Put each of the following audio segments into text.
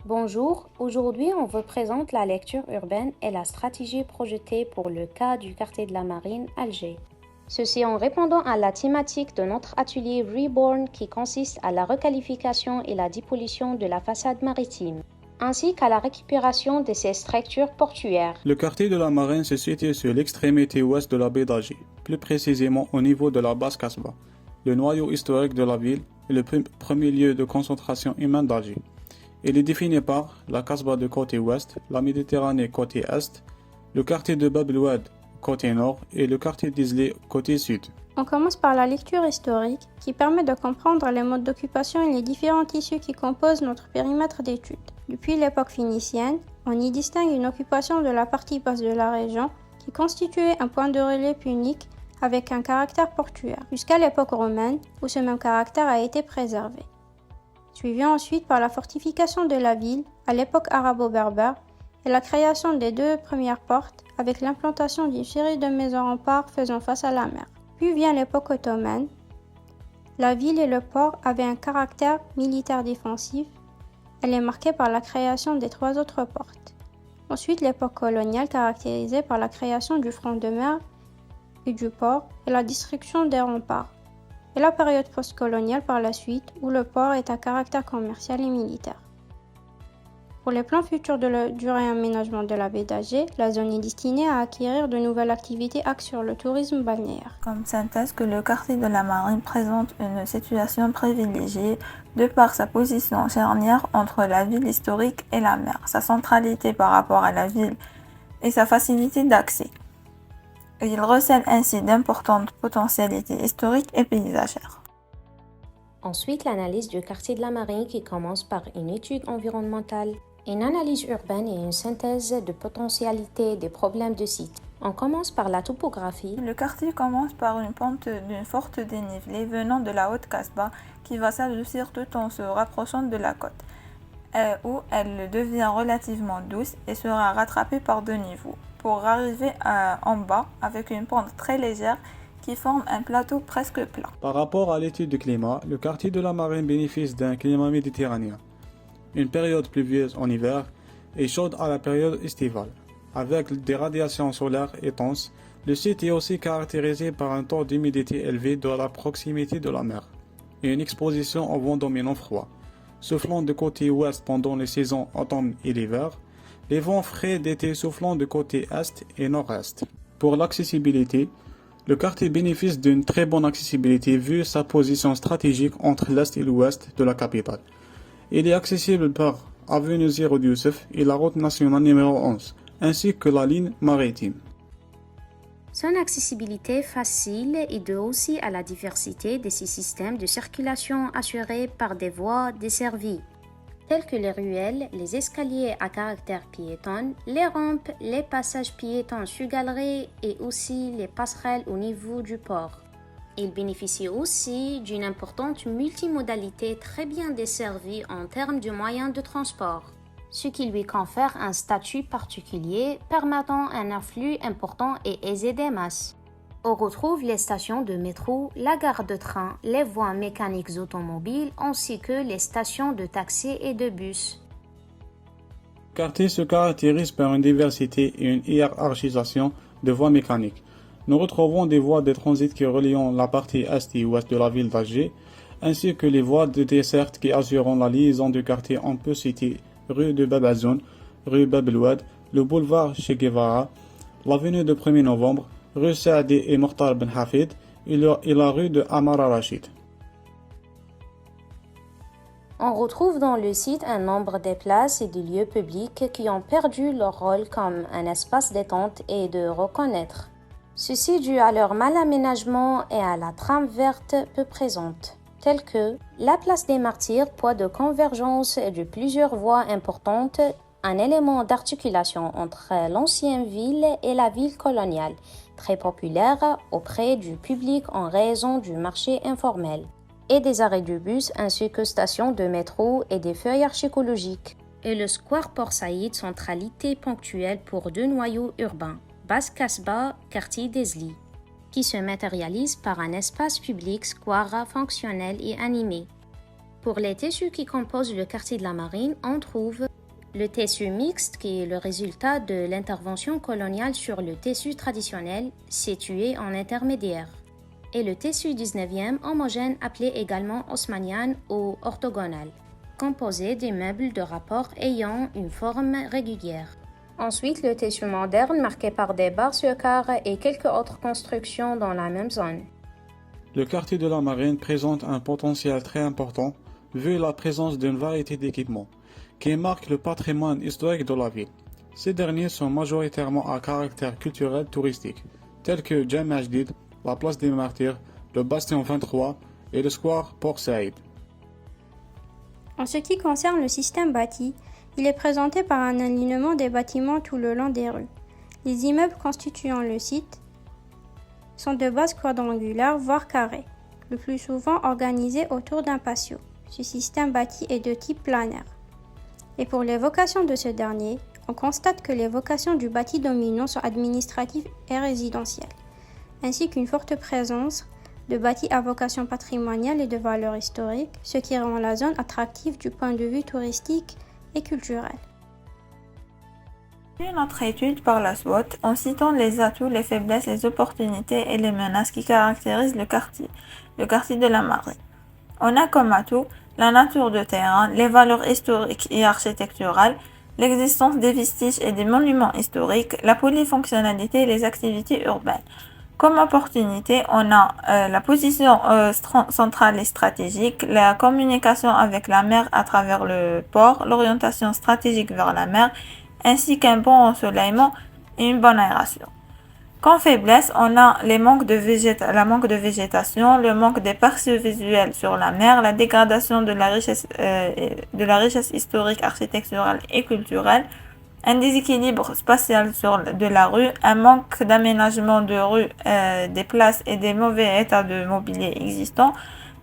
Bonjour, aujourd'hui on vous présente la lecture urbaine et la stratégie projetée pour le cas du quartier de la Marine, Alger. Ceci en répondant à la thématique de notre atelier Reborn qui consiste à la requalification et la dépollution de la façade maritime, ainsi qu'à la récupération de ses structures portuaires. Le quartier de la Marine se situe sur l'extrémité ouest de la baie d'Alger, plus précisément au niveau de la basse Casbah, le noyau historique de la ville et le premier lieu de concentration humaine d'Alger. Il est défini par la Casbah de côté ouest, la Méditerranée côté est, le quartier de Bab el-Oued côté nord et le quartier d'Izli côté sud. On commence par la lecture historique qui permet de comprendre les modes d'occupation et les différents tissus qui composent notre périmètre d'étude. Depuis l'époque phénicienne, on y distingue une occupation de la partie basse de la région qui constituait un point de relais unique avec un caractère portuaire, jusqu'à l'époque romaine où ce même caractère a été préservé. Suivi ensuite par la fortification de la ville à l'époque arabo-berbère et la création des deux premières portes avec l'implantation d'une série de maisons remparts faisant face à la mer. Puis vient l'époque ottomane. La ville et le port avaient un caractère militaire défensif. Elle est marquée par la création des trois autres portes. Ensuite, l'époque coloniale caractérisée par la création du front de mer et du port et la destruction des remparts. Et la période postcoloniale par la suite où le port est à caractère commercial et militaire. Pour les plans futurs du réaménagement de la baie d'Alger, la zone est destinée à acquérir de nouvelles activités axées sur le tourisme balnéaire. Comme synthèse que le quartier de la Marine présente une situation privilégiée de par sa position charnière entre la ville historique et la mer, sa centralité par rapport à la ville et sa facilité d'accès. Il recèle ainsi d'importantes potentialités historiques et paysagères. Ensuite, l'analyse du quartier de la Marine qui commence par une étude environnementale, une analyse urbaine et une synthèse de potentialité des problèmes de site. On commence par la topographie. Le quartier commence par une pente d'une forte dénivelée venant de la haute Casbah qui va s'adoucir tout en se rapprochant de la côte, où elle devient relativement douce et sera rattrapée par deux niveaux, pour arriver en bas avec une pente très légère qui forme un plateau presque plat. Par rapport à l'étude du climat, le quartier de la Marine bénéficie d'un climat méditerranéen. Une période pluvieuse en hiver et chaude à la période estivale. Avec des radiations solaires intenses, le site est aussi caractérisé par un taux d'humidité élevé de la proximité de la mer et une exposition au vent dominant froid. Soufflant de côté ouest pendant les saisons automne et l'hiver, les vents frais d'été soufflant de côté est et nord-est. Pour l'accessibilité, le quartier bénéficie d'une très bonne accessibilité vu sa position stratégique entre l'est et l'ouest de la capitale. Il est accessible par avenue Zéro Youssef et la route nationale numéro 11, ainsi que la ligne maritime. Son accessibilité facile est due aussi à la diversité de ses systèmes de circulation assurés par des voies desservies, telles que les ruelles, les escaliers à caractère piéton, les rampes, les passages piétons sur galeries et aussi les passerelles au niveau du port. Il bénéficie aussi d'une importante multimodalité très bien desservie en termes de moyens de transport, ce qui lui confère un statut particulier permettant un afflux important et aisé des masses. On retrouve les stations de métro, la gare de train, les voies mécaniques automobiles ainsi que les stations de taxi et de bus. Le quartier se caractérise par une diversité et une hiérarchisation de voies mécaniques. Nous retrouvons des voies de transit qui relient la partie est et ouest de la ville d'Alger, ainsi que les voies de desserte qui assurent la liaison du quartier. On peut citer rue de Bab Azoun, rue Bab el-Oued, le boulevard Che Guevara, l'avenue de 1er novembre, rue Saadi et Mokhtar Ben Hafid et la rue de Amara Rachid. On retrouve dans le site un nombre de places et de lieux publics qui ont perdu leur rôle comme un espace détente et de reconnaître. Ceci dû à leur mal aménagement et à la trame verte peu présente, telle que la place des Martyrs, point de convergence de plusieurs voies importantes, un élément d'articulation entre l'ancienne ville et la ville coloniale, très populaire auprès du public en raison du marché informel, et des arrêts de bus ainsi que stations de métro et des feuillages écologiques. Et le square Port Saïd, centralité ponctuelle pour deux noyaux urbains, Basse Casbah, quartier d'Izli, qui se matérialise par un espace public square fonctionnel et animé. Pour les tissus qui composent le quartier de la Marine, on trouve le tissu mixte qui est le résultat de l'intervention coloniale sur le tissu traditionnel situé en intermédiaire et le tissu 19e homogène appelé également haussmannian ou orthogonal, composé d'immeubles de rapport ayant une forme régulière. Ensuite, le tissu moderne marqué par des barres sur carre et quelques autres constructions dans la même zone. Le quartier de la Marine présente un potentiel très important vu la présence d'une variété d'équipements qui marquent le patrimoine historique de la ville. Ces derniers sont majoritairement à caractère culturel touristique, tels que Jam Jdid, la place des Martyrs, le Bastion 23 et le Square Port Saïd. En ce qui concerne le système bâti, il est présenté par un alignement des bâtiments tout le long des rues. Les immeubles constituant le site sont de base quadrangulaire, voire carrés, le plus souvent organisés autour d'un patio. Ce système bâti est de type planaire. Et pour les vocations de ce dernier, on constate que les vocations du bâti dominant sont administratives et résidentielles, ainsi qu'une forte présence de bâtis à vocation patrimoniale et de valeur historique, ce qui rend la zone attractive du point de vue touristique et culturel. Notre étude par la SWOT en citant les atouts, les faiblesses, les opportunités et les menaces qui caractérisent le quartier de la Marine. On a comme atout la nature de terrain, les valeurs historiques et architecturales, l'existence des vestiges et des monuments historiques, la polyfonctionnalité et les activités urbaines. Comme opportunité, on a la position centrale et stratégique, la communication avec la mer à travers le port, l'orientation stratégique vers la mer, ainsi qu'un bon ensoleillement et une bonne aération. Comme faiblesse, on a la manque de végétation, le manque d'aperçus visuels sur la mer, la dégradation de la richesse historique, architecturale et culturelle, un déséquilibre spatial de la rue, un manque d'aménagement de rue, des places et des mauvais états de mobilier existants,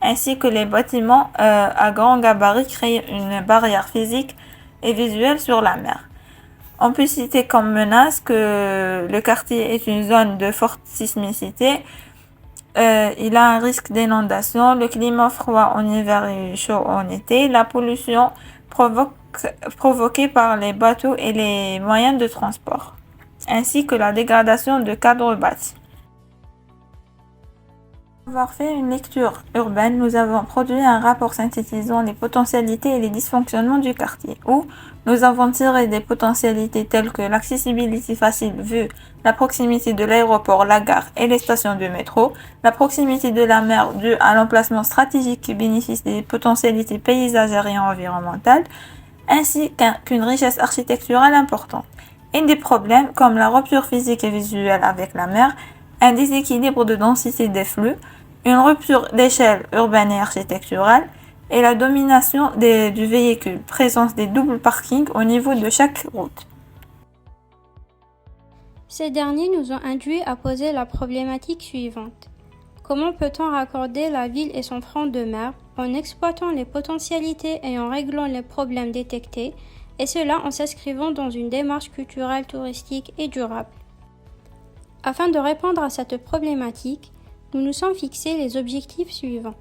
ainsi que les bâtiments à grand gabarit créent une barrière physique et visuelle sur la mer. On peut citer comme menace que le quartier est une zone de forte sismicité. Il a un risque d'inondation, le climat froid en hiver et chaud en été, la pollution provoquée par les bateaux et les moyens de transport, ainsi que la dégradation de cadres bâtis. Pour avoir fait une lecture urbaine, nous avons produit un rapport synthétisant les potentialités et les dysfonctionnements du quartier, où nous avons tiré des potentialités telles que l'accessibilité facile vue la proximité de l'aéroport, la gare et les stations de métro, la proximité de la mer due à l'emplacement stratégique qui bénéficie des potentialités paysagères et environnementales, ainsi qu'une richesse architecturale importante, et des problèmes comme la rupture physique et visuelle avec la mer, un déséquilibre de densité des flux, une rupture d'échelle urbaine et architecturale, et la domination du véhicule, présence des doubles parkings au niveau de chaque route. Ces derniers nous ont induits à poser la problématique suivante. Comment peut-on raccorder la ville et son front de mer en exploitant les potentialités et en réglant les problèmes détectés, et cela en s'inscrivant dans une démarche culturelle, touristique et durable? Afin de répondre à cette problématique, nous nous sommes fixés les objectifs suivants.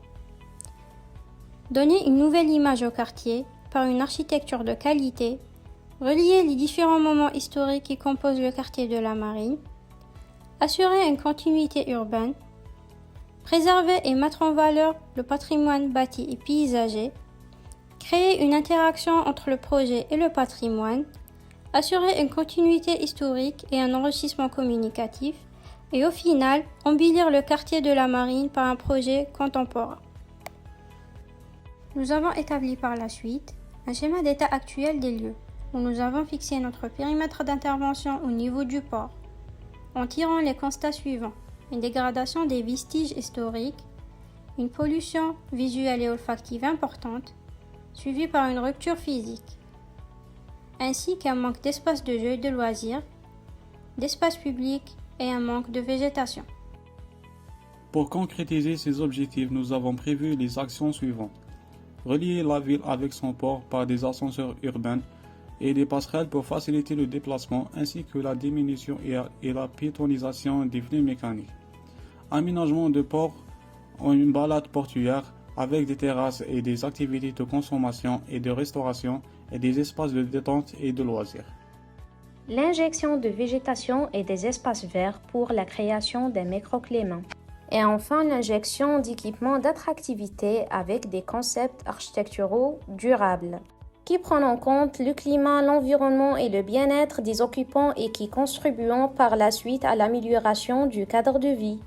Donner une nouvelle image au quartier par une architecture de qualité, relier les différents moments historiques qui composent le quartier de la Marine, assurer une continuité urbaine, préserver et mettre en valeur le patrimoine bâti et paysager, créer une interaction entre le projet et le patrimoine, assurer une continuité historique et un enrichissement communicatif, et au final, embellir le quartier de la Marine par un projet contemporain. Nous avons établi par la suite un schéma d'état actuel des lieux, où nous avons fixé notre périmètre d'intervention au niveau du port, en tirant les constats suivants: une dégradation des vestiges historiques, une pollution visuelle et olfactive importante, suivie par une rupture physique, ainsi qu'un manque d'espace de jeu et de loisirs, d'espace public et un manque de végétation. Pour concrétiser ces objectifs, nous avons prévu les actions suivantes. Relier la ville avec son port par des ascenseurs urbains et des passerelles pour faciliter le déplacement, ainsi que la diminution et la piétonisation des flux mécaniques. Aménagement de port en une balade portuaire avec des terrasses et des activités de consommation et de restauration et des espaces de détente et de loisirs. L'injection de végétation et des espaces verts pour la création d'un microclimat. Et enfin, l'injection d'équipements d'attractivité avec des concepts architecturaux durables, qui prennent en compte le climat, l'environnement et le bien-être des occupants et qui contribuent par la suite à l'amélioration du cadre de vie.